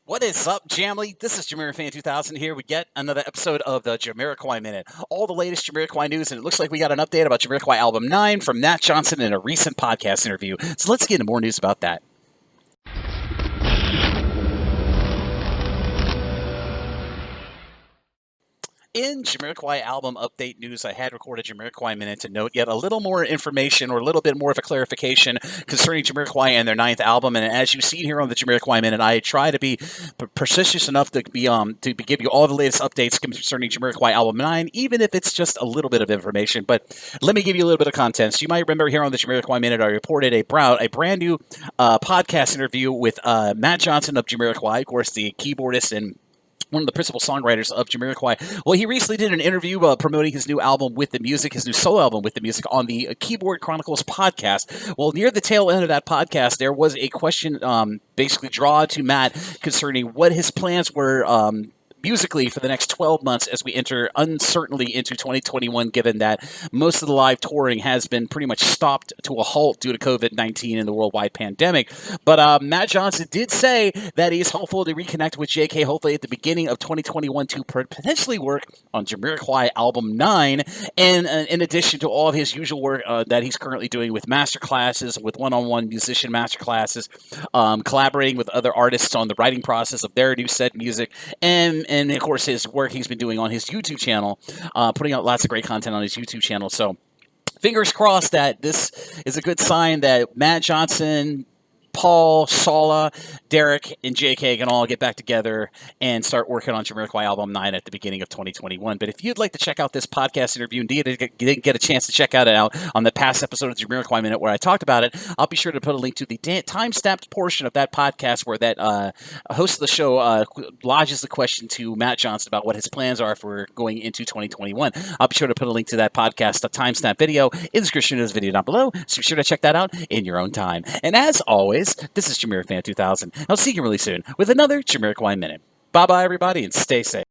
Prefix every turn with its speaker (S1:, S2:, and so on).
S1: What is up, Jamily? This is JamiroFan2000 here. We get another episode of the JamiroQuai Minute. All the latest JamiroQuai news, and it looks like we got an update about JamiroQuai Album 9 from Matt Johnson in a recent podcast interview. So let's get into more news about that. In JamiroQuai album update news, I had recorded JamiroQuai Minute to note yet a little more information or a little bit more of a clarification concerning JamiroQuai and their 9th album. And as you've seen here on the JamiroQuai Minute, I try to be persistent enough to give you all the latest updates concerning JamiroQuai album 9, even if it's just a little bit of information. But let me give you a little bit of content. So you might remember here on the JamiroQuai Minute, I reported a brand new podcast interview with Matt Johnson of JamiroQuai, of course, the keyboardist and one of the principal songwriters of JamiroQuai. Well, he recently did an interview promoting his new album with the music, his new solo album with the music on the Keyboard Chronicles podcast. Well, near the tail end of that podcast, there was a question basically drawn to Matt concerning what his plans were musically for the next 12 months as we enter uncertainly into 2021, given that most of the live touring has been pretty much stopped to a halt due to COVID-19 and the worldwide pandemic. But Matt Johnson did say that he's hopeful to reconnect with JK hopefully at the beginning of 2021 to potentially work on JamiroQuai Album 9, and in addition to all of his usual work that he's currently doing with masterclasses, with one-on-one musician masterclasses, collaborating with other artists on the writing process of their new set music, and of course his work he's been doing on his YouTube channel, putting out lots of great content on his YouTube channel. So fingers crossed that this is a good sign that Matt Johnson, Paul, Sala, Derek, and JK can all get back together and start working on JamiroQuai Album 9 at the beginning of 2021. But if you'd like to check out this podcast interview, and you didn't get a chance to check it out on the past episode of the JamiroQuai Minute where I talked about it, I'll be sure to put a link to the time-stamped portion of that podcast where that host of the show lodges the question to Matt Johnson about what his plans are for going into 2021. I'll be sure to put a link to that podcast, a timestamp video, in the description of this video down below, so be sure to check that out in your own time. And as always, this is JamiroFan2000. I'll see you really soon with another JamiroQuai Minute. Bye-bye, everybody, and stay safe.